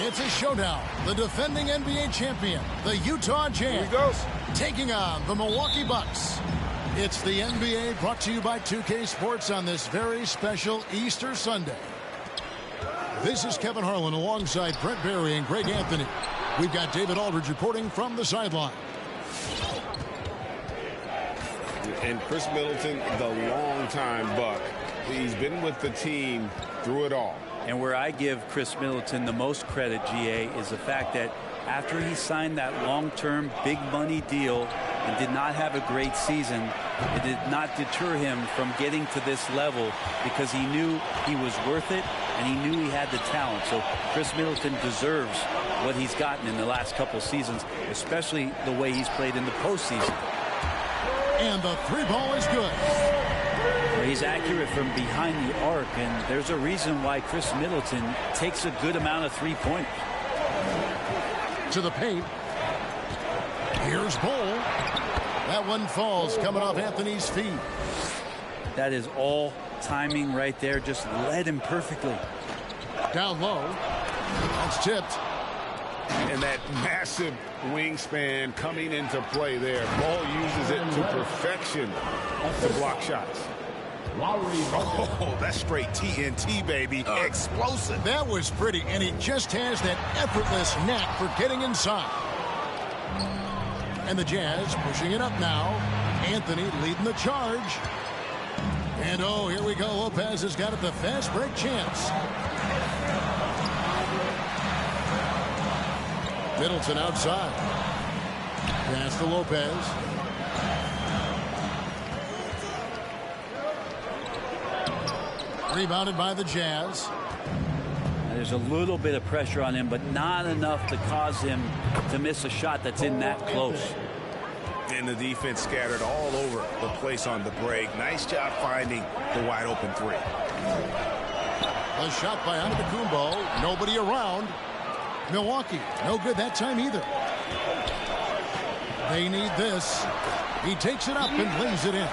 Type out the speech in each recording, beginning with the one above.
It's a showdown. The defending NBA champion, the Utah Jazz, taking on the Milwaukee Bucks. It's the NBA brought to you by 2K Sports on this very special Easter Sunday. This is Kevin Harlan alongside Brent Barry and Greg Anthony. We've got David Aldridge reporting from the sideline. And Chris Middleton, the longtime Buck. He's been with the team through it all. And where I give Chris Middleton the most credit, GA, is the fact that after he signed that long-term big money deal and did not have a great season, it did not deter him from getting to this level because he knew he was worth it and he knew he had the talent. So Chris Middleton deserves what he's gotten in the last couple seasons, especially the way he's played in the postseason. And the three ball is good. He's accurate from behind the arc, and there's a reason why Chris Middleton takes a good amount of three-pointers. To the paint. Here's Bol. That one falls coming off Anthony's feet. That is all timing right there. Just led him perfectly. Down low. That's tipped. And that massive wingspan coming into play there. Ball uses it to perfection to block shots. Oh, that's straight TNT, baby. Explosive. That was pretty, and he just has that effortless knack for getting inside. And the Jazz pushing it up now. Anthony leading the charge. And oh, here we go. Lopez has got it, the fast break chance. Middleton outside. Pass to Lopez. Rebounded by the Jazz. There's a little bit of pressure on him, but not enough to cause him to miss a shot that's in that close. And the defense scattered all over the place on the break. Nice job finding the wide open three. A shot by Antetokounmpo. Nobody around. Milwaukee, no good that time either. They need this. He takes it up and lays it in.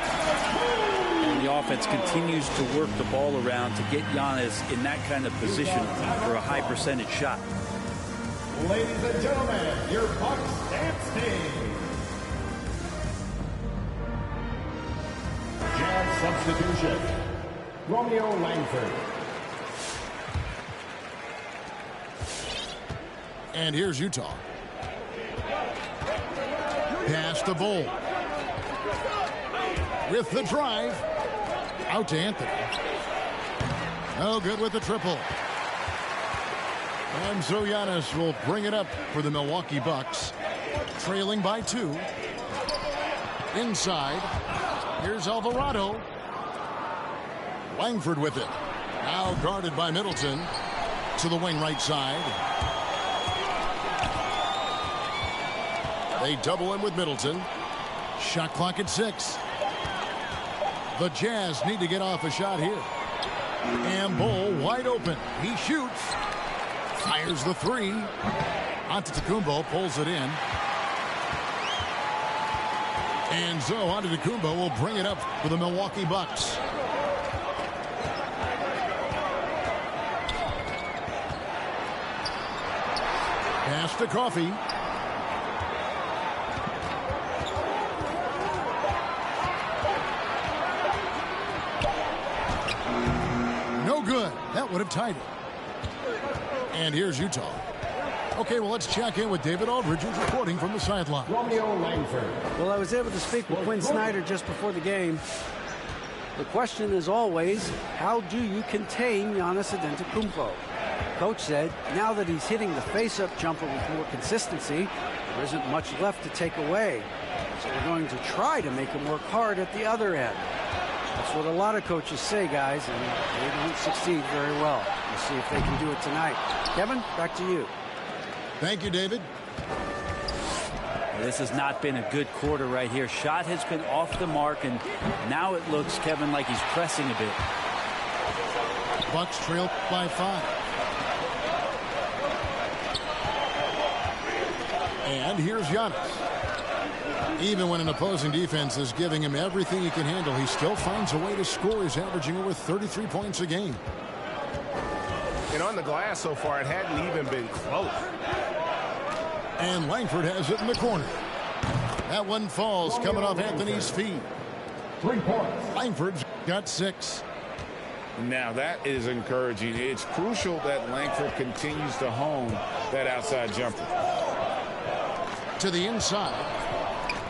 And the offense continues to work the ball around to get Giannis in that kind of position for a high percentage shot. Ladies and gentlemen, your Bucks dance team. Jazz substitution. Romeo Langford. And here's Utah. Pass to Bol. With the drive. Out to Anthony. No good with the triple. And so Giannis will bring it up for the Milwaukee Bucks. Trailing by 2. Inside. Here's Alvarado. Langford with it. Now guarded by Middleton. To the wing right side. They double him with Middleton. Shot clock at 6. The Jazz need to get off a shot here. And Bol wide open. He shoots. Fires the 3. Antetokounmpo pulls it in. And so Antetokounmpo will bring it up for the Milwaukee Bucks. Pass to Coffey. Good. That would have tied it. And here's Utah. Okay, well, let's check in with David Aldridge, who's reporting from the sideline. Romeo Langford. Well, I was able to speak with Quinn Snyder just before the game. The question is always, how do you contain Giannis Antetokounmpo? Coach said, now that he's hitting the face-up jumper with more consistency, there isn't much left to take away. So we're going to try to make him work hard at the other end. That's what a lot of coaches say, guys, and they don't succeed very well. We'll see if they can do it tonight. Kevin, back to you. Thank you, David. This has not been a good quarter right here. Shot has been off the mark, and now it looks, Kevin, like he's pressing a bit. Bucks trail by 5. And here's Giannis. Even when an opposing defense is giving him everything he can handle, he still finds a way to score. He's averaging over 33 points a game. And on the glass so far, it hadn't even been close. And Langford has it in the corner. That one falls coming off Anthony's feet. 3 points. Langford's got 6. Now that is encouraging. It's crucial that Langford continues to hone that outside jumper. To the inside.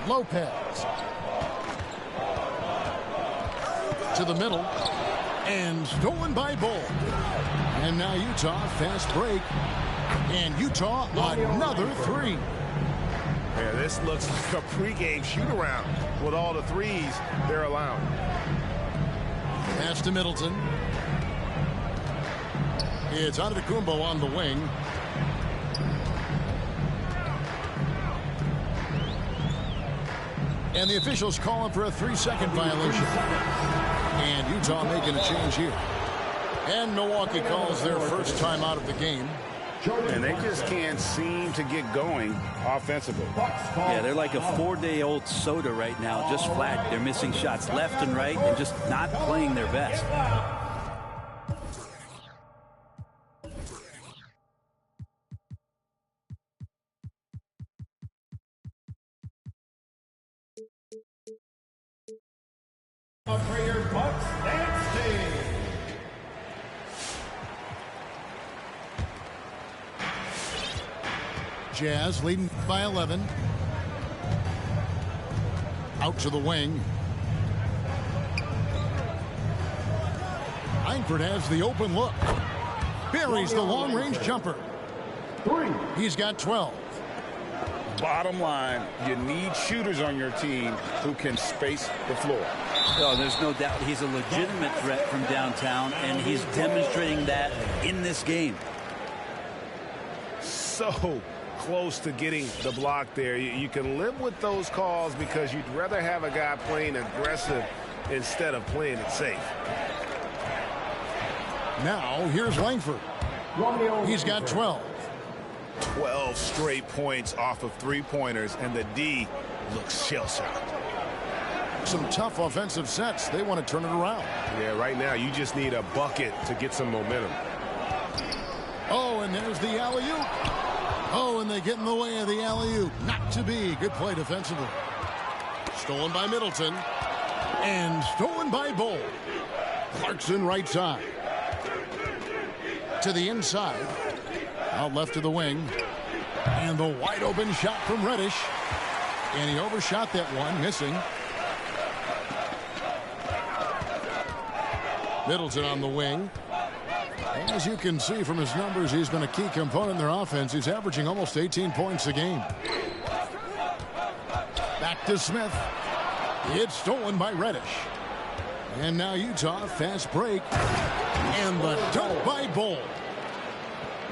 Lopez. To the middle. And stolen by Bull. And now Utah, fast break. And Utah, another 3. Yeah, this looks like a pregame shoot-around with all the threes they're allowing. Pass to Middleton. It's Antetokounmpo on the wing. And the officials calling for a 3-second violation. And Utah making a change here. And Milwaukee calls their first time out of the game. And they just can't seem to get going offensively. Yeah, they're like a 4-day-old soda right now, just flat. They're missing shots left and right and just not playing their best. For your Bucks dance team. Jazz leading by 11. Out to the wing. Langford has the open look. Buries the long-range jumper. 3. He's got 12. Bottom line, you need shooters on your team who can space the floor. Oh, there's no doubt he's a legitimate threat from downtown, and he's demonstrating that in this game. So close to getting the block there. You can live with those calls because you'd rather have a guy playing aggressive instead of playing it safe. Now, here's Langford. He's got 12. 12 straight points off of three-pointers, and the D looks shell-shocked. Some tough offensive sets. They want to turn it around. Yeah, right now you just need a bucket to get some momentum. Oh, and there's the alley-oop. Oh, and they get in the way of the alley-oop. Not to be. Good play defensively. Stolen by Middleton. And stolen by Bull. Clarkson right side. To the inside. Out left to the wing. And the wide open shot from Reddish. And he overshot that one, missing. Middleton on the wing. As you can see from his numbers, he's been a key component in their offense. He's averaging almost 18 points a game. Back to Smith. It's stolen by Reddish. And now Utah, fast break. And the dunk by Bull.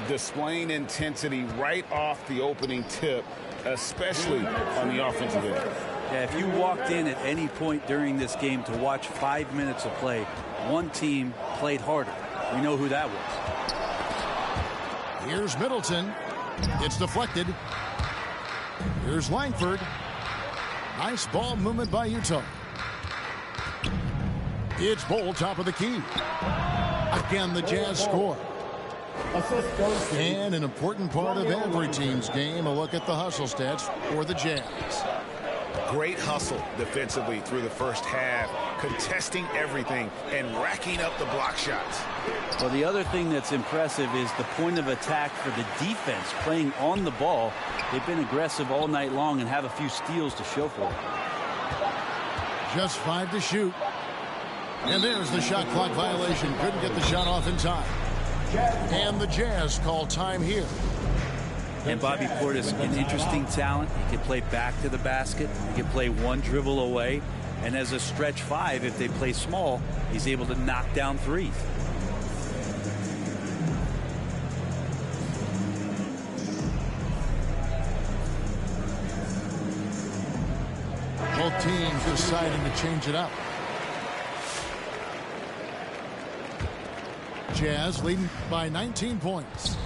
Displaying intensity right off the opening tip, especially on the offensive end. Yeah, if you walked in at any point during this game to watch 5 minutes of play, one team played harder. We know who that was. Here's Middleton. It's deflected. Here's Langford. Nice ball movement by Utah. It's Bull, top of the key. Again, the Jazz score. And an important part of every team's game, a look at the hustle stats for the Jazz. Great hustle defensively through the first half, contesting everything and racking up the block shots. Well, the other thing that's impressive is the point of attack for the defense playing on the ball. They've been aggressive all night long and have a few steals to show for it. Just 5 to shoot. And there's the shot clock violation. Couldn't get the shot off in time. And the Jazz call time here. And Bobby Portis, an interesting talent. He can play back to the basket. He can play one dribble away. And as a stretch 5, if they play small, he's able to knock down threes. Both teams deciding to change it up. Jazz leading by 19 points.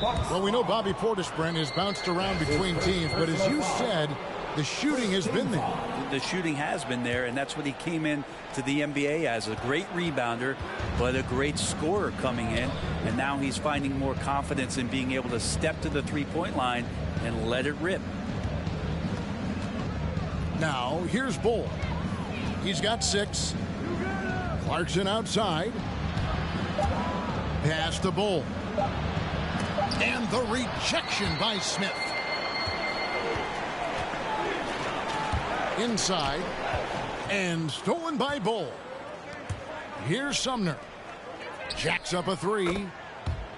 Well, we know Bobby Portis, Brent, has bounced around between teams, but as you said, The shooting has been there. The shooting has been there, and that's what he came in to the NBA as, a great rebounder, but a great scorer coming in. And now he's finding more confidence in being able to step to the three-point line and let it rip. Now, here's Bull. He's got 6. Clarkson outside. Pass to Bull. And the rejection by Smith. Inside. And stolen by Bull. Here's Sumner. Jacks up a 3.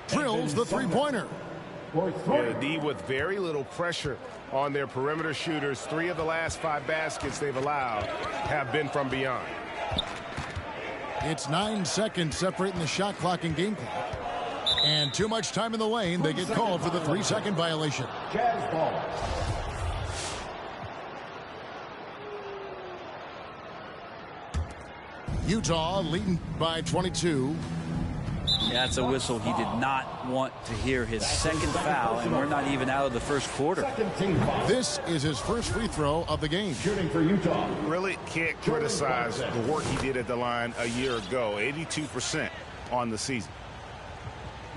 Drills the three-pointer. Yeah, the D with very little pressure on their perimeter shooters. 3 of the last 5 baskets they've allowed have been from beyond. It's 9 seconds separating the shot clock and game clock. And too much time in the lane. They get called for the 3-second violation. Jazz ball. Utah leading by 22. Yeah, that's a whistle he did not want to hear. His second foul, and we're not even out of the first quarter. This is his first free throw of the game. Shooting for Utah. Really can't criticize the work he did at the line a year ago. 82% on the season.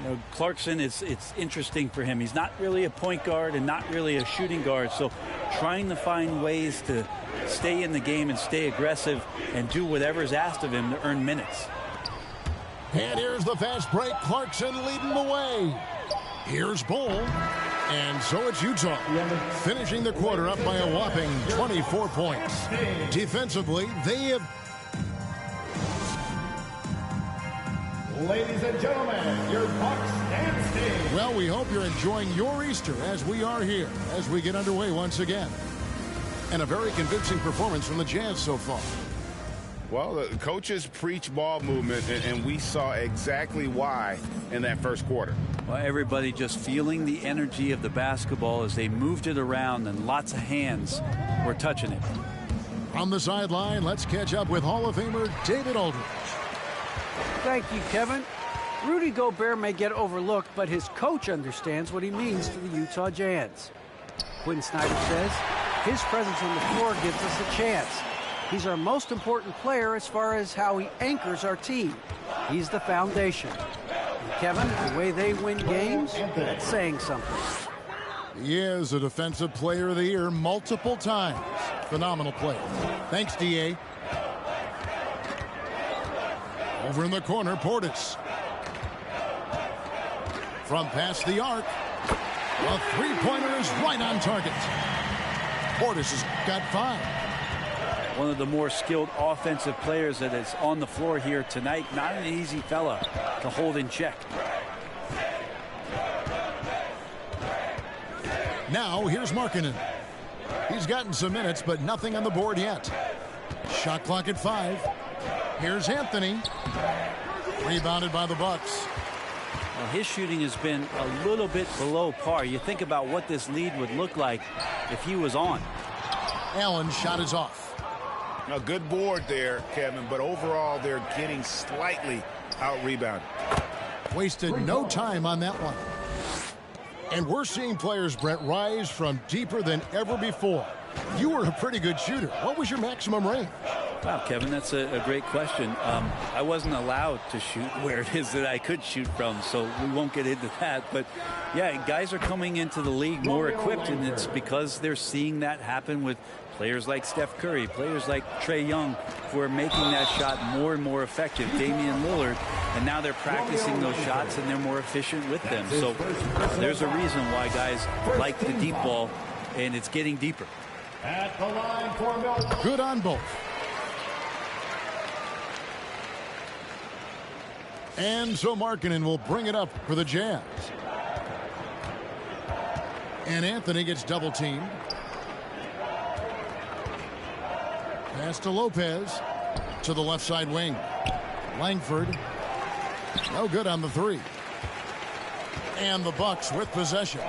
You know, Clarkson, it's interesting for him. He's not really a point guard and not really a shooting guard, so trying to find ways to stay in the game and stay aggressive and do whatever's asked of him to earn minutes. And here's the fast break. Clarkson leading the way. Here's Bull. And so it's Utah finishing the quarter up by a whopping 24 points. Defensively, they have... Ladies and gentlemen, your Bucks dancing. Well, we hope you're enjoying your Easter as we are here as we get underway once again. And a very convincing performance from the Jazz so far. Well, the coaches preach ball movement, and we saw exactly why in that first quarter. Well, everybody just feeling the energy of the basketball as they moved it around, and lots of hands were touching it. On the sideline, let's catch up with Hall of Famer David Aldridge. Thank you, Kevin. Rudy Gobert may get overlooked, but his coach understands what he means to the Utah Jazz. Quinn Snyder says his presence on the floor gives us a chance. He's our most important player as far as how he anchors our team. He's the foundation. And Kevin, the way they win games, that's saying something. He is a Defensive Player of the Year multiple times. Phenomenal player. Thanks, D.A. Over in the corner, Portis. From past the arc. A three-pointer is right on target. Portis has got 5. One of the more skilled offensive players that is on the floor here tonight. Not an easy fella to hold in check. Now here's Markkanen. He's gotten some minutes, but nothing on the board yet. Shot clock at 5. Here's Anthony. Rebounded by the Bucks. Well, his shooting has been a little bit below par. You think about what this lead would look like if he was on. Allen's shot is off. A good board there, Kevin, but overall they're getting slightly out-rebounded. Wasted no time on that one. And we're seeing players, Brett, rise from deeper than ever before. You were a pretty good shooter. What was your maximum range? Wow, Kevin, that's a great question. I wasn't allowed to shoot where it is that I could shoot from, so we won't get into that. But, yeah, guys are coming into the league more equipped, and it's because they're seeing that happen with players like Steph Curry, players like Trae Young, who are making that shot more and more effective, Damian Lillard, and now they're practicing those shots and they're more efficient with them. So there's a reason why guys like the deep ball, and it's getting deeper. At the line for Milton. Good on both. And so Markkanen will bring it up for the Jazz. And Anthony gets double teamed. Pass to Lopez to the left side wing. Langford. No good on the 3. And the Bucks with possession.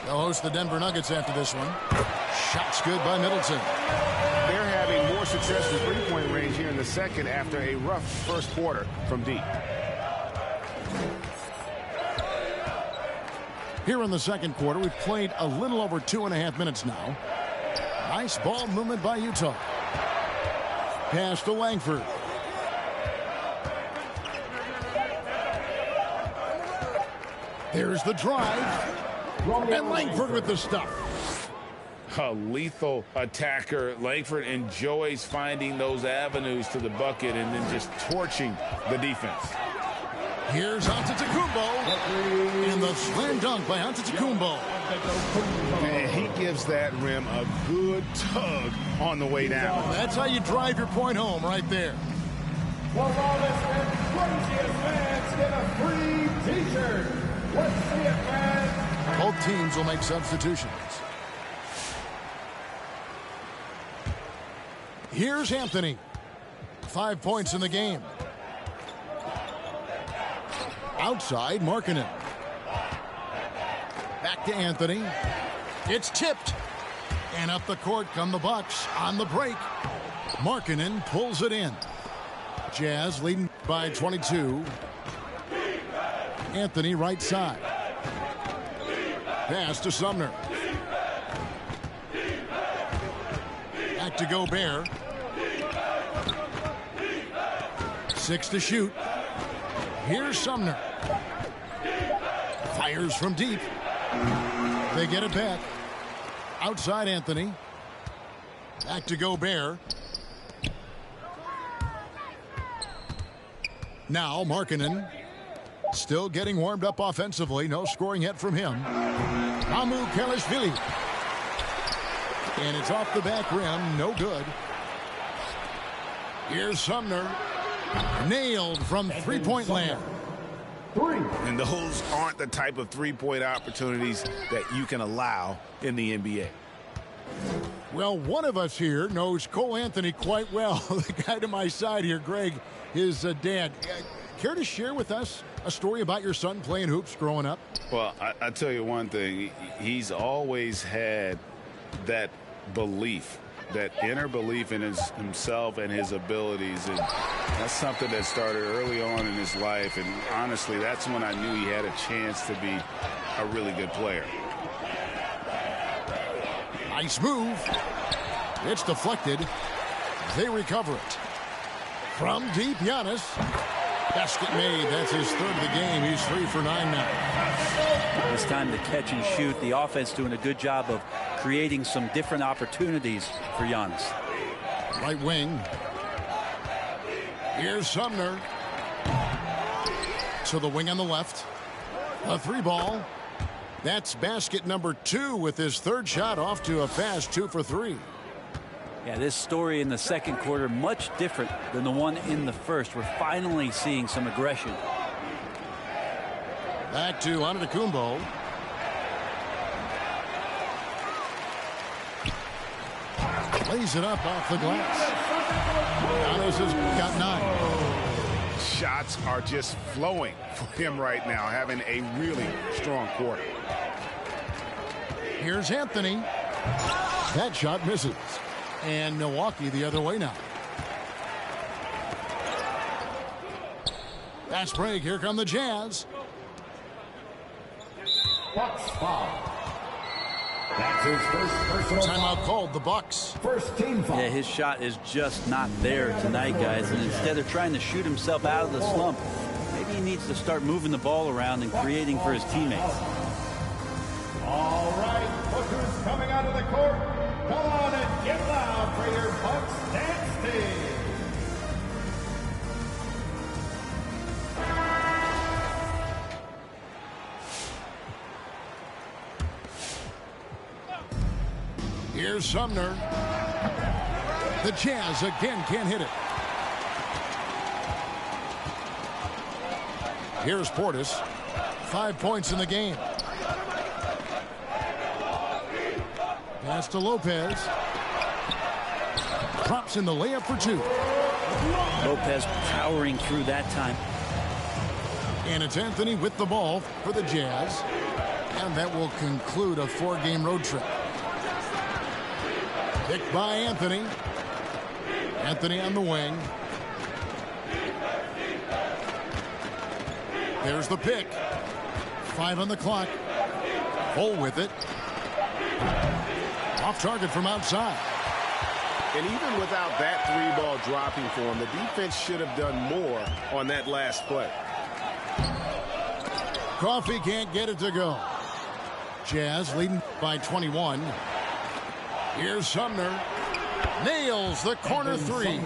They'll host the Denver Nuggets after this one. Shots good by Middleton. They're having more success in three-point range here in the second after a rough first quarter from deep. Here in the second quarter, we've played a little over 2.5 minutes now. Nice ball movement by Utah. Pass to Langford. There's the drive. And Langford with the stuff. A lethal attacker. Langford enjoys finding those avenues to the bucket and then just torching the defense. Here's Antetokounmpo. And the slam dunk by Antetokounmpo. And he gives that rim a good tug on the way down. That's how you drive your point home right there. The longest and craziest fans get a free t-shirt. Let's see it, fans. Both teams will make substitutions. Here's Anthony. 5 points in the game. Outside, Markkanen. Back to Anthony. It's tipped. And up the court come the Bucks on the break. Markkanen pulls it in. Jazz leading by 22. Anthony right side. Pass to Sumner. Back to Gobert. 6 to shoot. Here's Sumner. Fires from deep. They get it back. Outside Anthony. Back to Gobert. Now Markkanen. Still getting warmed up offensively. No scoring yet from him. Amu Kelishvili. And it's off the back rim. No good. Here's Sumner. Nailed from three-point land. And those aren't the type of three-point opportunities that you can allow in the NBA. Well, one of us here knows Cole Anthony quite well. The guy to my side here, Greg, his dad. Care to share with us a story about your son playing hoops growing up? Well, I tell you one thing. He's always had that belief, that inner belief in himself and his abilities. And that's something that started early on in his life. And honestly, that's when I knew he had a chance to be a really good player. Nice move. It's deflected. They recover it. From deep, Giannis. Basket made. That's his third of the game. He's 3 for 9 now. It's time to catch and shoot. The offense doing a good job of creating some different opportunities for Giannis. Right wing. Here's Sumner. To the wing on the left. A 3-ball. That's basket number 2 with his third shot off to a fast 2 for 3. Yeah, this story in the second quarter much different than the one in the first. We're finally seeing some aggression. Back to Antetokounmpo. Lays it up off the glass. Giannis has got 9. Shots are just flowing for him right now, having a really strong quarter. Here's Anthony. That shot misses. And Milwaukee the other way now. Fast break. Here come the Jazz. Bucks foul. That's his first personal Timeout called the Bucks. First team foul. Yeah, his shot is just not there tonight, guys. And instead of trying to shoot himself out of the slump, maybe he needs to start moving the ball around and creating for his teammates. All right, look who's coming out of the court. Come on and get loud for your Bucks dance team. Here's Sumner. The Jazz again can't hit it. Here's Portis. 5 points in the game. Pass to Lopez. Drops in the layup for 2. Lopez powering through that time. And it's Anthony with the ball for the Jazz. And that will conclude a 4-game road trip. Picked by Anthony. Anthony on the wing. There's the pick. 5 on the clock. Full with it. Off target from outside. And even without that 3-ball dropping for him, the defense should have done more on that last play. Coffee can't get it to go. Jazz leading by 21. Here's Sumner. Nails the corner three.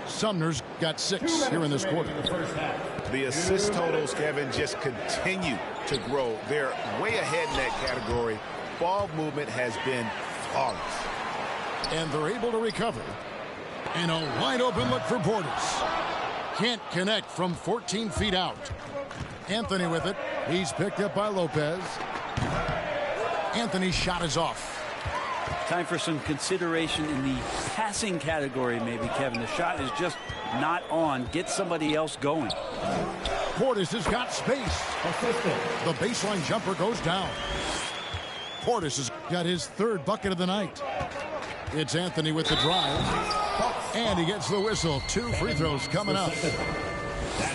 Sumner's got 6 here in this quarter. The assist totals, Kevin, just continue to grow. They're way ahead in that category. Ball movement has been flawless. And they're able to recover. And a wide open look for Portis. Can't connect from 14 feet out. Anthony with it. He's picked up by Lopez. Anthony's shot is off. Time for some consideration in the passing category, maybe, Kevin. The shot is just not on. Get somebody else going. Portis has got space. The baseline jumper goes down. Portis has got his 3rd bucket of the night. It's Anthony with the drive. And he gets the whistle. 2 free throws coming up.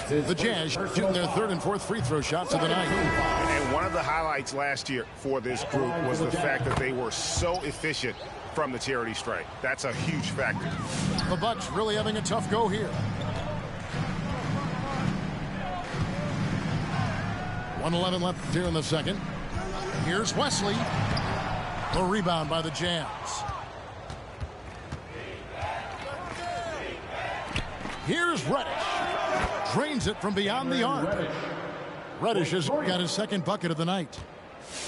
The Jazz shooting their 3rd and 4th free throw shots of the night. And one of the highlights last year for this group was the fact that they were so efficient from the charity stripe. That's a huge factor. The Bucks really having a tough go here. 1:11 left here in the second. Here's Wesley. The rebound by the Jazz. Here's Reddish. Drains it from beyond the arc. Reddish has got his 2nd bucket of the night.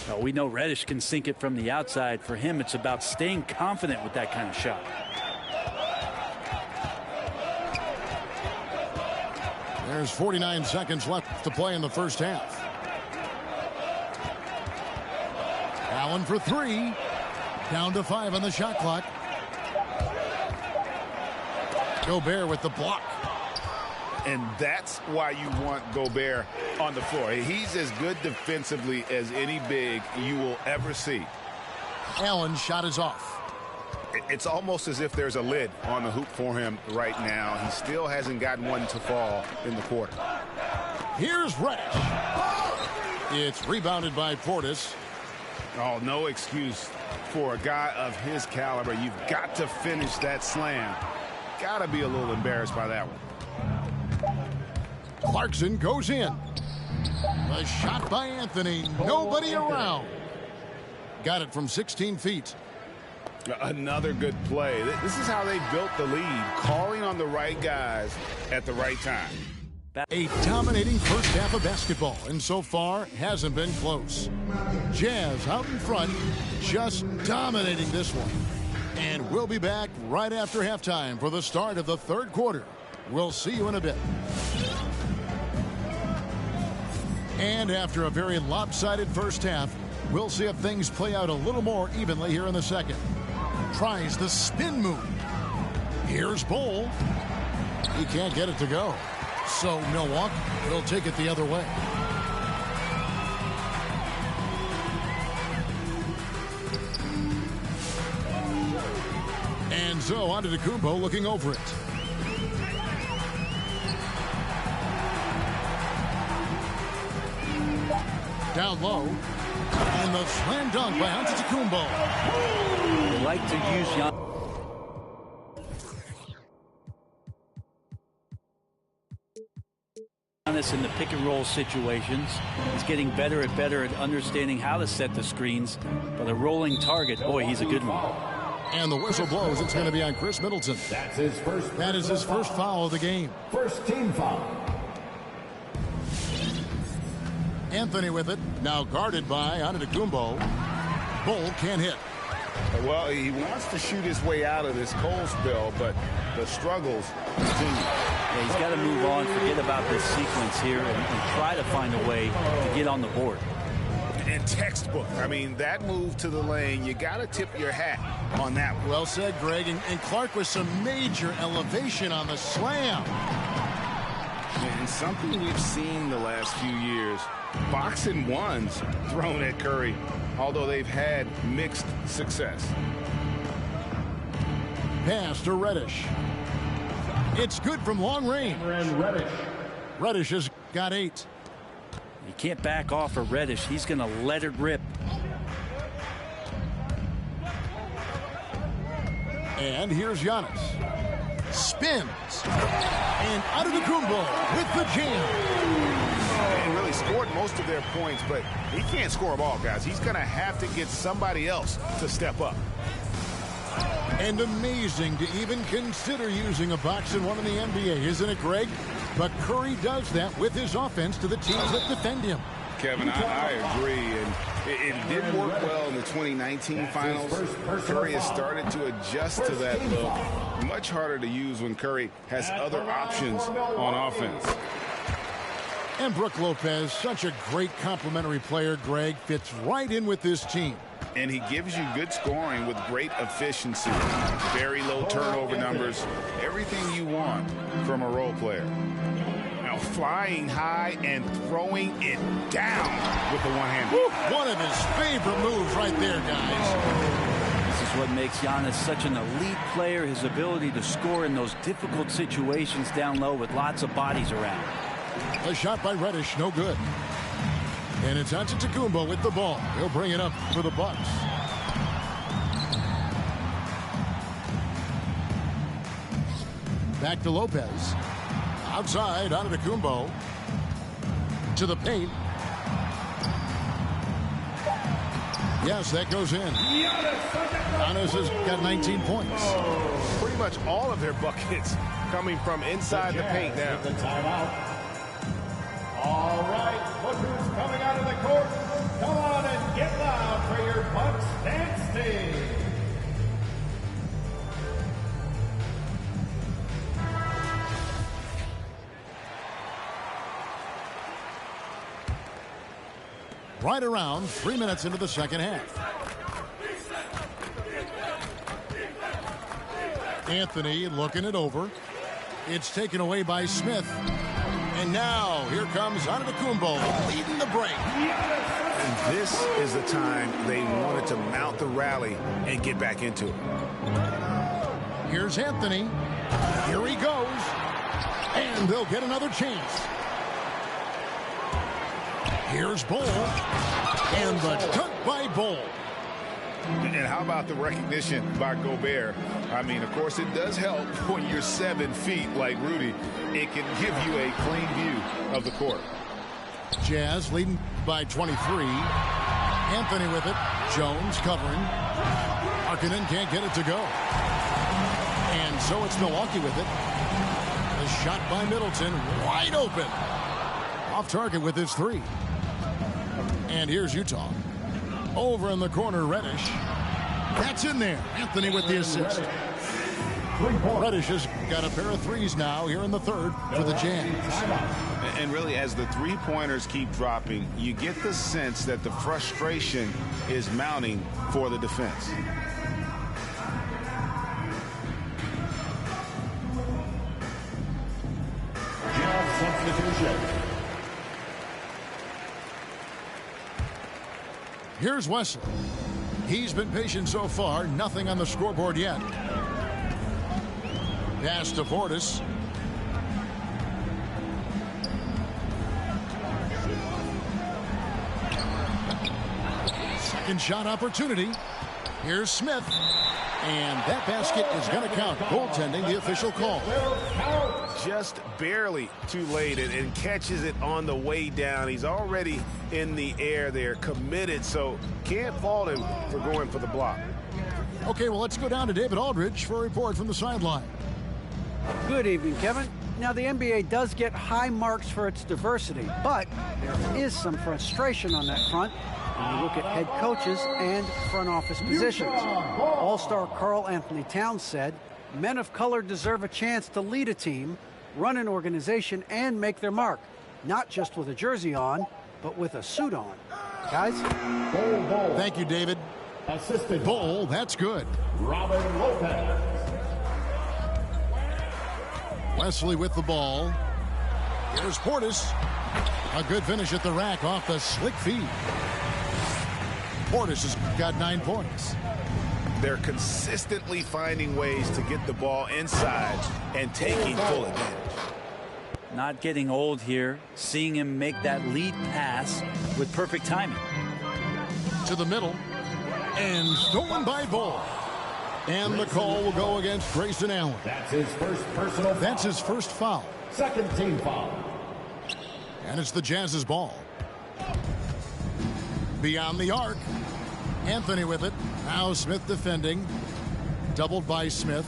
Well, we know Reddish can sink it from the outside. For him, it's about staying confident with that kind of shot. There's 49 seconds left to play in the first half. Allen for 3. Down to 5 on the shot clock. Gobert with the block. And that's why you want Gobert on the floor. He's as good defensively as any big you will ever see. Allen's shot is off. It's almost as if there's a lid on the hoop for him right now. He still hasn't gotten one to fall in the quarter. Here's Reddish. It's rebounded by Portis. Oh, no excuse for a guy of his caliber. You've got to finish that slam. Got to be a little embarrassed by that one. Clarkson goes in. A shot by Anthony. Nobody around. Got it from 16 feet. Another good play. This is how they built the lead, calling on the right guys at the right time. A dominating first half of basketball, and so far hasn't been close. Jazz out in front, just dominating this one. And we'll be back right after halftime for the start of the 3rd quarter. We'll see you in a bit. And after a very lopsided first half, we'll see if things play out a little more evenly here in the second. Tries the spin move. Here's Bol. He can't get it to go. So Milwaukee will take it the other way. And so Antetokounmpo looking over it. Down low. And the slam dunk by Antetokounmpo. They like to use Giannis in the pick and roll situations. He's getting better at understanding how to set the screens. But a rolling target, boy, he's a good one. And the whistle blows. It's going to be on Chris Middleton. That is his first foul of the game. First team foul. Anthony with it. Now guarded by Antetokounmpo. Bol can't hit. Well, he wants to shoot his way out of this cold spell, but the struggles continue. Yeah, he's got to move on, forget about this sequence here, and try to find a way to get on the board. And textbook. I mean, that move to the lane, you got to tip your hat on that one. Well said, Greg. And Clark with some major elevation on the slam. And something we've seen the last few years, boxing ones thrown at Curry, although they've had mixed success. Pass to Reddish. It's good from long range. Reddish has got 8. You can't back off of Reddish. He's going to let it rip. And here's Giannis. Spins. And Antetokounmpo with the jam. He really scored most of their points, but he can't score them all, guys. He's going to have to get somebody else to step up. And amazing to even consider using a box and one in the NBA, isn't it, Greg? But Curry does that with his offense to the teams that defend him. Kevin, I agree, and it did work well in the 2019 finals. Curry has started to adjust to that look. Much harder to use when Curry has other options on offense. And Brook Lopez, such a great complementary player, Greg, fits right in with this team. And he gives you good scoring with great efficiency. Very low turnover numbers. Everything you want from a role player. Now flying high and throwing it down with the one-hand. One of his favorite moves right there, guys. This is what makes Giannis such an elite player, his ability to score in those difficult situations down low with lots of bodies around. A shot by Reddish, no good. And it's Antetokounmpo with the ball. He'll bring it up for the Bucks. Back to Lopez. Outside, Antetokounmpo. To the paint. Yes, that goes in. Giannis has got 19 points. Pretty much all of their buckets coming from inside the paint now. The timeout. All right, look who's coming out of the court. Come on and get loud for your Bucks dance team. Right around 3 minutes into the second half. Anthony looking it over. It's taken away by Smith. And now, here comes Antetokounmpo leading the break. And this is the time they wanted to mount the rally and get back into it. Here's Anthony. Here he goes. And they'll get another chance. Here's Bol. And the dunk by Bol. And how about the recognition by Gobert? I mean, of course, it does help when you're 7 feet like Rudy. It can give you a clean view of the court. Jazz leading by 23. Anthony with it. Jones covering. Markkanen can't get it to go. And so it's Milwaukee with it. The shot by Middleton, wide open. Off target with his three. And here's Utah. Over in the corner, Reddish. That's in there. Anthony with the assist. Reddish has got a pair of threes now here in the third for the Jazz. And really, as the three-pointers keep dropping, you get the sense that the frustration is mounting for the defense. Jazz substitution. Here's Wesley. He's been patient so far. Nothing on the scoreboard yet. Pass to Portis. Second shot opportunity. Here's Smith. And that basket is going to count. Goaltending, the official call. Just barely too late and catches it on the way down. He's already in the air there, committed, so can't fault him for going for the block. Okay, well, let's go down to David Aldridge for a report from the sideline. Good evening, Kevin. Now, the NBA does get high marks for its diversity, but there is some frustration on that front when you look at head coaches and front office positions. All-star Karl Anthony Towns said, men of color deserve a chance to lead a team, run an organization, and make their mark, not just with a jersey on, but with a suit on. Guys? Thank you, David. Assistant Bol, that's good. Robin Lopez. Wesley with the ball. Here's Portis. A good finish at the rack off the slick feed. Portis has got 9 points. They're consistently finding ways to get the ball inside and taking full advantage. Not getting old here. Seeing him make that lead pass with perfect timing. To the middle. And stolen by Bol. And the call will go against Grayson Allen. That's his first personal foul. That's his first foul. Second team foul. And it's the Jazz's ball. Beyond the arc. Anthony with it. Now Smith defending. Doubled by Smith.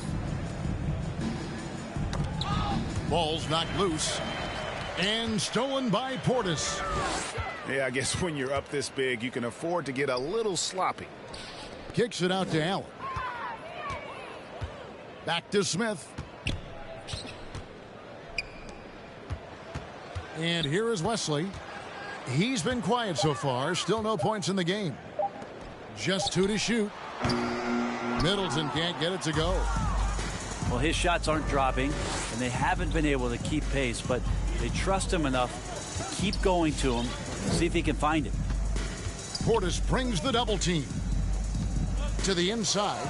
Ball's knocked loose. And stolen by Portis. Yeah, I guess when you're up this big, you can afford to get a little sloppy. Kicks it out to Allen. Back to Smith. And here is Wesley. He's been quiet so far. Still no points in the game. Just 2 to shoot. Middleton can't get it to go. Well, his shots aren't dropping, and they haven't been able to keep pace, but they trust him enough to keep going to him, see if he can find it. Portis brings the double team. To the inside.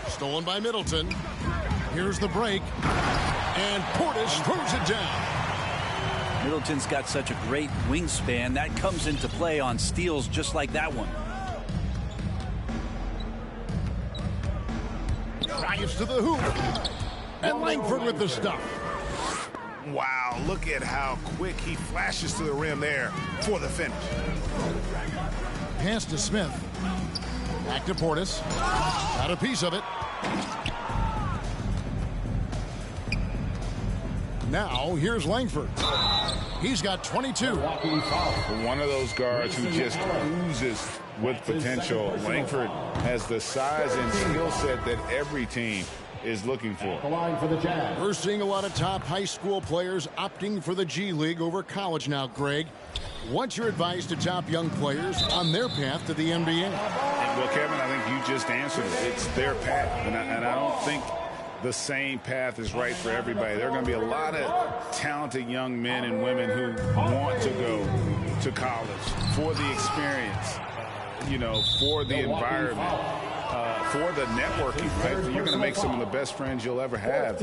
Stolen by Middleton. Here's the break. And Portis throws it down. Middleton's got such a great wingspan. That comes into play on steals just like that one. Drives to the hoop. And Langford with the stuff. Wow, look at how quick he flashes to the rim there for the finish. Pass to Smith. Back to Portis. Got a piece of it. Now, here's Langford. He's got 22. One of those guards who just oozes with potential. Langford has the size and skill set that every team is looking for. We're seeing a lot of top high school players opting for the G League over college now, Greg. What's your advice to top young players on their path to the NBA? Well, Kevin, I think you just answered it. It's their path, and I don't think the same path is right for everybody. There are going to be a lot of talented young men and women who want to go to college for the experience, you know, for the environment, for the networking. Right? You're going to make some of the best friends you'll ever have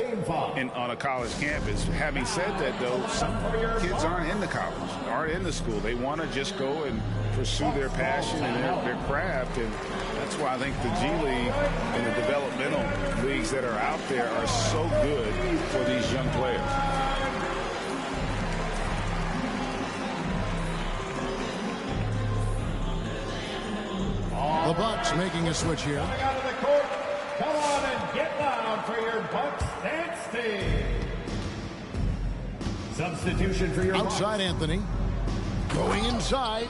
on a college campus. Having said that, though, some kids aren't in the college, aren't in the school. They want to just go and pursue their passion and their craft, and that's why I think the G League and the developmental leagues that are out there are so good for these young players. The Bucks making a switch here. Coming out of the court, come on and get down for your Bucks dance team. Substitution for your Outside Bucks. Anthony. Going inside.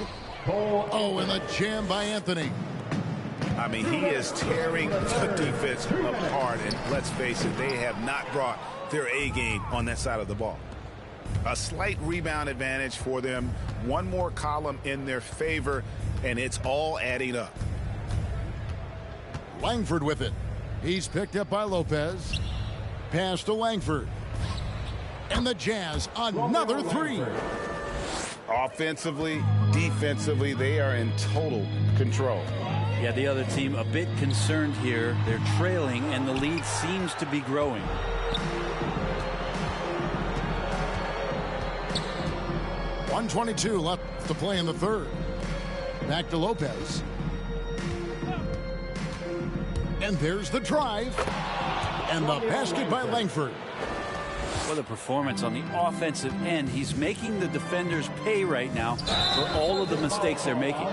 Oh, and a jam by Anthony. I mean, he is tearing the defense apart, and let's face it, they have not brought their A game on that side of the ball. A slight rebound advantage for them. One more column in their favor, and it's all adding up. Langford with it. He's picked up by Lopez. Pass to Langford. And the Jazz, another three. Offensively, defensively, they are in total control. Yeah, the other team a bit concerned here. They're trailing, and the lead seems to be growing. .122 left to play in the third. Back to Lopez. And there's the drive. And the basket by Langford. What a performance on the offensive end. He's making the defenders pay right now for all of the mistakes they're making.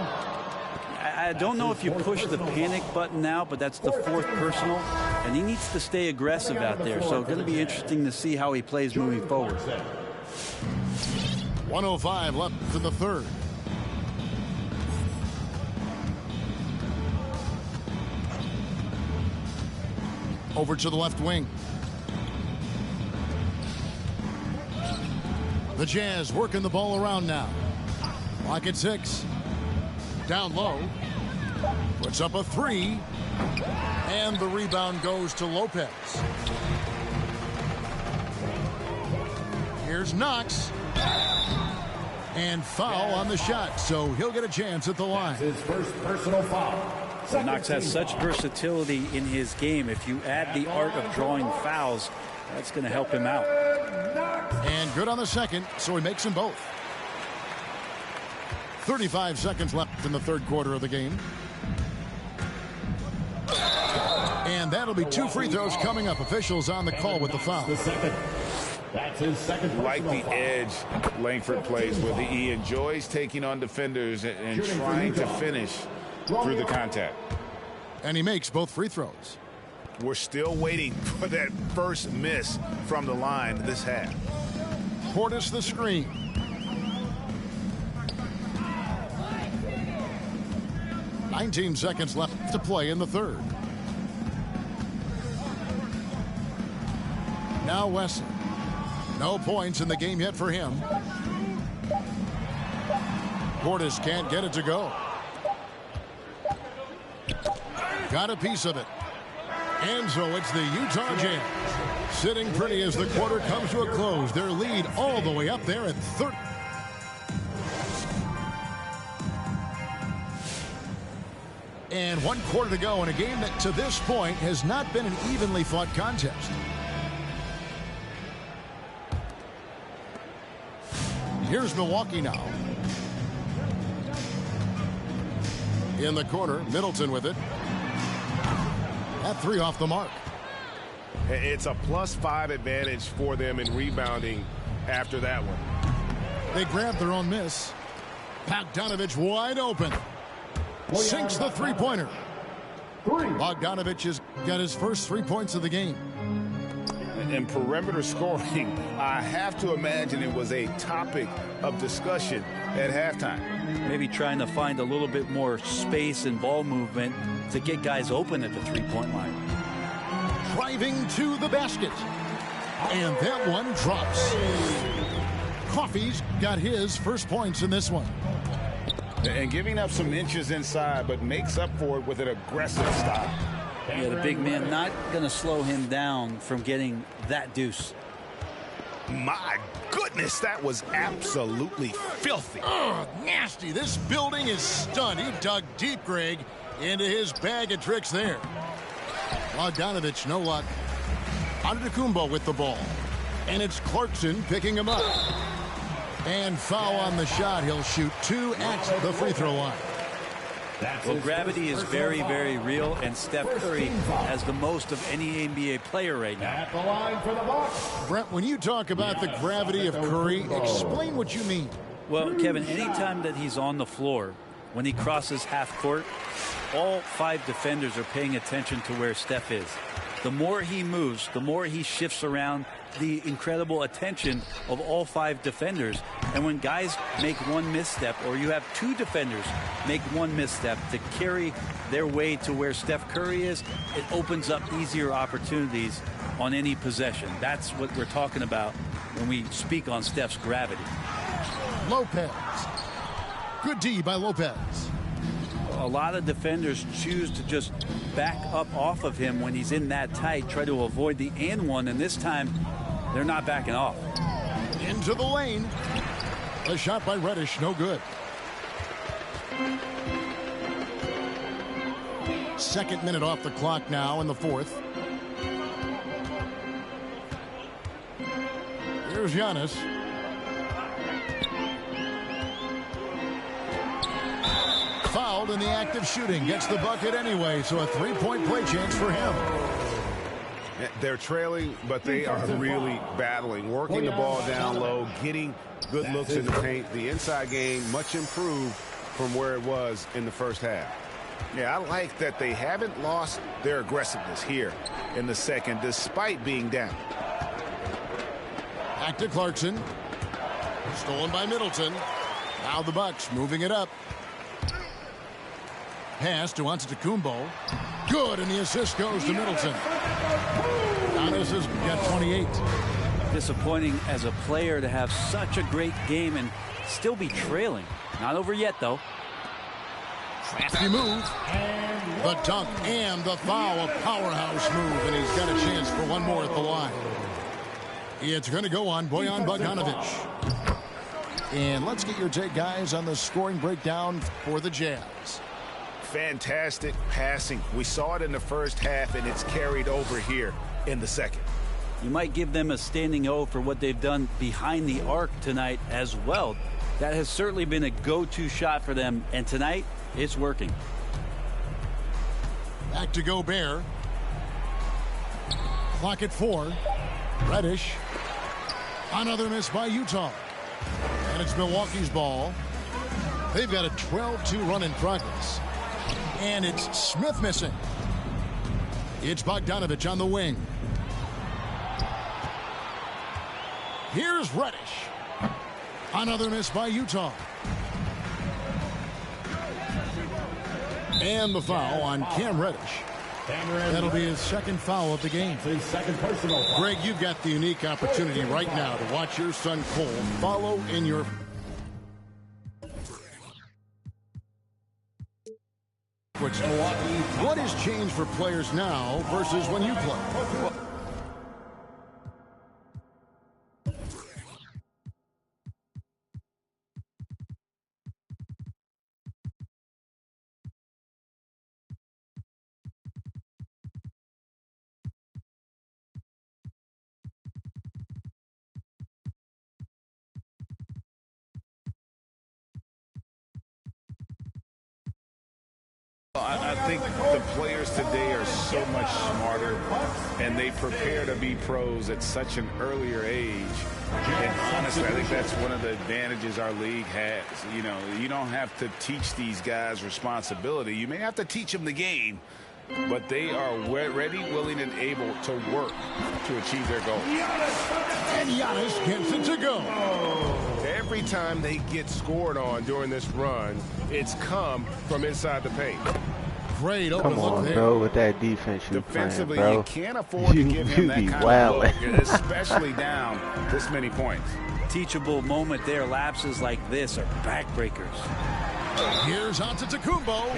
I don't know if you push the panic button now, but that's the fourth personal, and he needs to stay aggressive out there. So it's going to be interesting to see how he plays moving forward. 1:05 left in the third. Over to the left wing. The Jazz working the ball around now. Clock at 6. Down low. Puts up a three. And the rebound goes to Lopez. Here's Knox. And foul on the shot, so he'll get a chance at the line. His first personal foul. Well, Knox has such versatility in his game. If you add the art of drawing fouls, that's going to help him out. And good on the second, so he makes them both. 35 seconds left in the third quarter of the game. And And that'll be 2 free throws coming up. Officials on the call with the foul. That's his second. Like the edge Langford plays, where he enjoys taking on defenders and trying to finish through the contact. And he makes both free throws. We're still waiting for that first miss from the line this half. Portis the screen. "19 seconds left to play in the third. Now Wesson. No points in the game yet for him. Portis can't get it to go. Got a piece of it. And so it's the Utah Jazz sitting pretty as the quarter comes to a close. Their lead all the way up there at 30. And 1 quarter to go in a game that to this point has not been an evenly fought contest. Here's Milwaukee now. In the corner, Middleton with it. That 3 off the mark. It's a +5 advantage for them in rebounding after that one. They grab their own miss. Bogdanovich wide open. Sinks the three-pointer. Bogdanovich has got his first 3 points of the game. And perimeter scoring, I have to imagine it was a topic of discussion at halftime. Maybe trying to find a little bit more space and ball movement to get guys open at the three-point line. Driving to the basket. And that one drops. Coffey's got his first points in this one. And giving up some inches inside, but makes up for it with an aggressive stop. Yeah, the big man not going to slow him down from getting that deuce. My goodness, that was absolutely filthy. Oh, nasty. This building is stunned. He dug deep, Greg, into his bag of tricks there. Bogdanovich, no luck. Antetokounmpo with the ball. And it's Clarkson picking him up. And foul on the shot. He'll shoot 2 at the free throw line. Well, gravity is very, very real, and Steph Curry has the most of any NBA player right now. At the line for the Bucks. Brent, when you talk about the gravity of Curry, explain what you mean. Well, Kevin, anytime that he's on the floor, when he crosses half court, all 5 defenders are paying attention to where Steph is. The more he moves, the more he shifts around, the incredible attention of all 5 defenders. And when guys make one misstep, or you have 2 defenders make one misstep to carry their way to where Steph Curry is, it opens up easier opportunities on any possession. That's what we're talking about when we speak on Steph's gravity. Lopez. Good D by Lopez. A lot of defenders choose to just back up off of him when he's in that tight, try to avoid the and one, and this time they're not backing off. Into the lane. A shot by Reddish, no good. Second minute off the clock now in the fourth. Here's Giannis. Fouled in the act of shooting. Gets the bucket anyway, so a 3-point play chance for him. They're trailing, but they are really battling, working the ball down low, getting good looks in the paint. The inside game much improved from where it was in the first half. Yeah, I like that they haven't lost their aggressiveness here in the second, despite being down. Back to Clarkson. Stolen by Middleton. Now the Bucks moving it up. Pass to Antetokounmpo. Good, and the assist goes to Middleton. Giannis has got 28. Disappointing as a player to have such a great game and still be trailing. Not over yet, though. Crafty move. The dunk and the foul. A powerhouse move, and he's got a chance for one more at the line. It's going to go on Bojan Bogdanovich. And let's get your take, guys, on the scoring breakdown for the Jazz. Fantastic passing. We saw it in the first half, and it's carried over here in the second. You might give them a standing O for what they've done behind the arc tonight as well. That has certainly been a go-to shot for them, and tonight it's working. Back to Gobert. Clock at 4. Reddish. Another miss by Utah. And it's Milwaukee's ball. They've got a 12-2 run in progress. And it's Smith missing. It's Bogdanovich on the wing. Here's Reddish. Another miss by Utah. And the foul on Cam Reddish. That'll be his second foul of the game. Second personal foul. Greg, you've got the unique opportunity right now to watch your son Cole follow in your... What has changed for players now versus when you play? I think the players today are so much smarter, and they prepare to be pros at such an earlier age. And honestly, I think that's one of the advantages our league has. You know, you don't have to teach these guys responsibility. You may have to teach them the game, but they are ready, willing, and able to work to achieve their goals. And Giannis gets it to go. Every time they get scored on during this run, it's come from inside the paint. Great open Come look on, there. bro, with that defense you playing, Defensively, bro. you can't afford to give him that be kind wildin'. of look, especially down this many points. Teachable moment there. Lapses like this are backbreakers. Here's Antetokounmpo.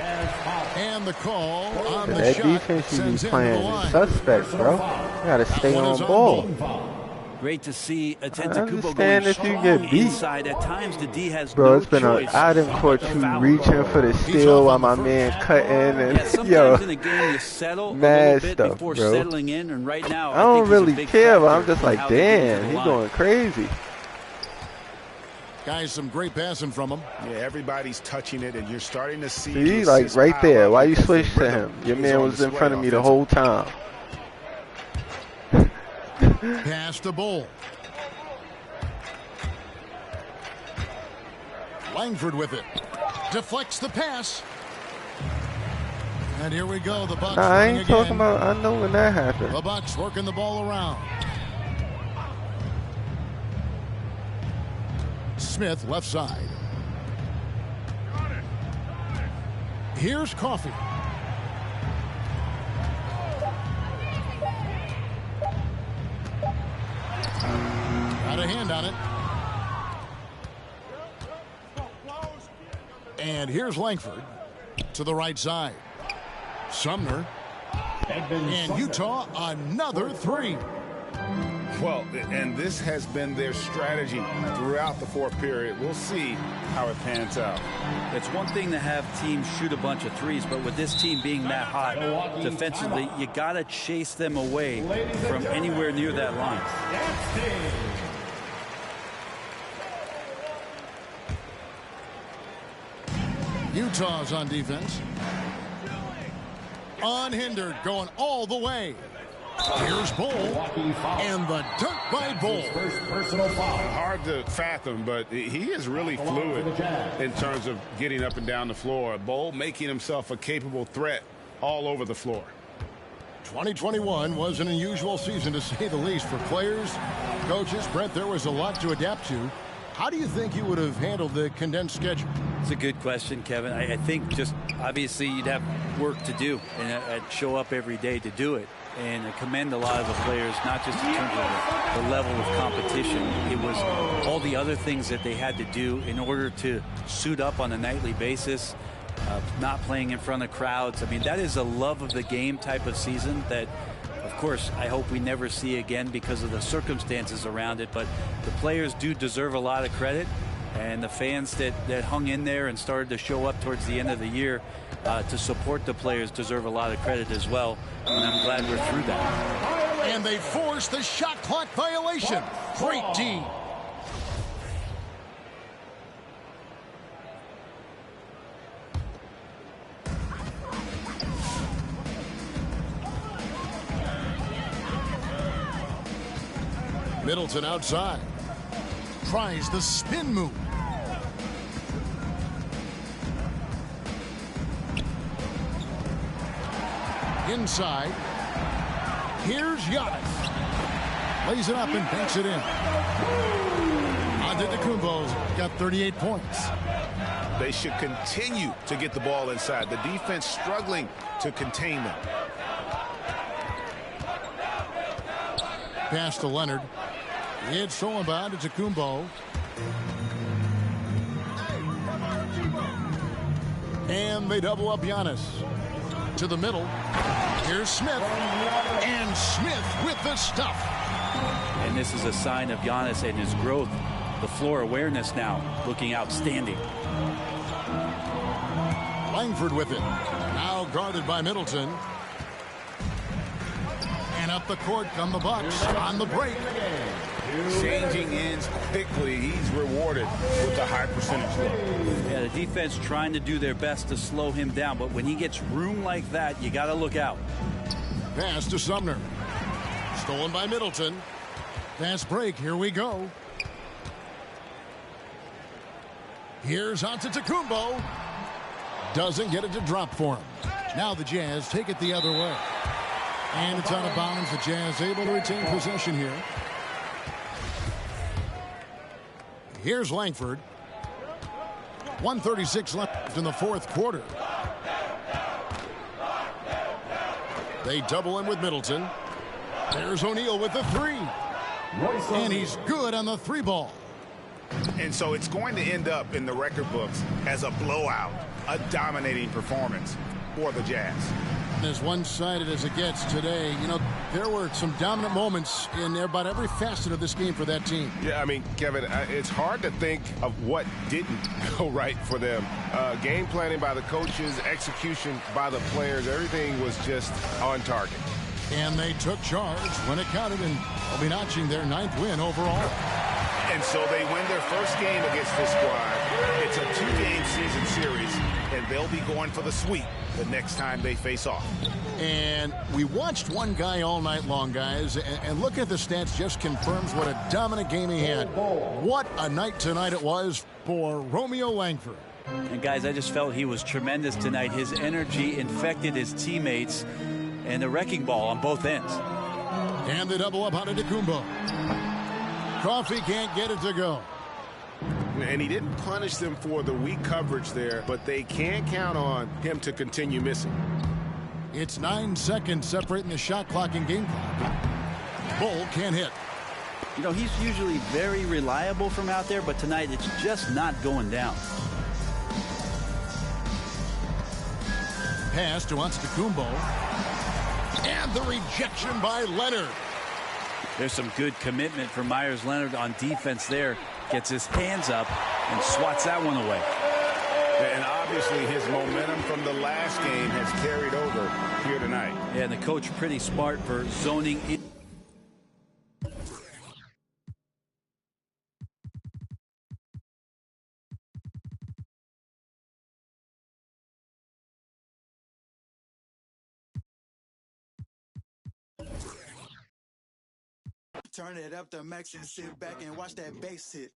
And the call on the That shot defense you sends be him to the playing is line. suspect, bro. You gotta stay One is on ball. Great to see I Antetokounmpo understand going if you strong get beat. inside. At times, the D has Bro, no it's been choice. I done caught you reaching for the steal while my man cutting and Yeah, sometimes yo. in a game you settle a mad little bit stuff, before bro. settling in, and right now I don't think he's a really big care, but I'm factor just in like, how they get to damn, the he's line. going crazy. Guys, some great passing from him. Yeah, everybody's touching it, and you're starting to see. See, the like assist right pile there. up Why you because the switch to rhythm him? Your is man on was in display front of me the offensively. whole time. Pass to Bull. Langford with it. Deflects the pass. And here we go. The Bucks Nah, I running ain't again. talking about. I know when that happened. The Bucks working the ball around. Smith left side. Here's Coffee. Got a hand on it. And here's Langford to the right side. Sumner. And Utah, another three. Well, and this has been their strategy throughout the fourth period. We'll see how it pans out. It's one thing to have teams shoot a bunch of threes, but with this team being that hot defensively, you got to chase them away from anywhere near that line. Utah's on defense. Unhindered, going all the way. Here's Bull, and the dunk by Bull. First personal foul. Hard to fathom, but he is really fluid in terms of getting up and down the floor. Bull making himself a capable threat all over the floor. 2021 was an unusual season, to say the least, for players, coaches. Brent, there was a lot to adapt to. How do you think you would have handled the condensed schedule? It's a good question, Kevin. I think just obviously you'd have work to do and show up every day to do it. And I commend a lot of the players, not just in terms of the level of competition. It was all the other things that they had to do in order to suit up on a nightly basis, not playing in front of crowds. I mean, that is a love of the game type of season that, of course, I hope we never see again because of the circumstances around it. But the players do deserve a lot of credit. And the fans that hung in there and started to show up towards the end of the year to support the players deserve a lot of credit as well. And I'm glad we're through that. And they force the shot clock violation. Great D. Middleton outside. Tries the spin move. Inside. Here's Giannis. Lays it up and banks it in. Antetokounmpo's got 38 points. They should continue to get the ball inside. The defense struggling to contain them. Pass to Leonard. It's stolen by Antetokounmpo. And they double up Giannis. To the middle. Here's Smith. And Smith with the stuff. And this is a sign of Giannis and his growth. The floor awareness now looking outstanding. Langford with it. Now guarded by Middleton. And up the court come the Bucks on the break. Changing ends quickly. He's rewarded with a high percentage look. Yeah, the defense trying to do their best to slow him down, but when he gets room like that, you got to look out. Pass to Sumner. Stolen by Middleton. Fast break. Here we go. Here's Antetokounmpo. Doesn't get it to drop for him. Now the Jazz take it the other way. And it's out of bounds. The Jazz able to retain possession here. Here's Langford. 1:36 left in the fourth quarter. They double him with Middleton. There's O'Neal with the three. And he's good on the three ball. And so it's going to end up in the record books as a blowout, a dominating performance for the Jazz. As one-sided as it gets today, you know, there were some dominant moments in about every facet of this game for that team. Yeah, I mean, Kevin, it's hard to think of what didn't go right for them. Game planning by the coaches, execution by the players, everything was just on target. And they took charge when it counted, and they'll be notching their 9th win overall. And so they win their first game against this squad. It's a 2-game season series, and they'll be going for the sweep the next time they face off. And we watched one guy all night long, guys, and look at the stats, just confirms what a dominant game he had. What a night tonight it was for Romeo Langford. And guys, I just felt he was tremendous tonight. His energy infected his teammates, and the wrecking ball on both ends. And the double up on Antetokounmpo. Coffey can't get it to go. And he didn't punish them for the weak coverage there, but they can't count on him to continue missing. It's 9 seconds separating the shot clock and game clock. Bull can't hit. You know, he's usually very reliable from out there, but tonight it's just not going down. Pass to Antetokounmpo. And the rejection by Leonard. There's some good commitment from Meyers Leonard on defense there. Gets his hands up and swats that one away. And obviously his momentum from the last game has carried over here tonight. Yeah, and the coach pretty smart for zoning in. Turn it up to max and sit back and watch that bass hit.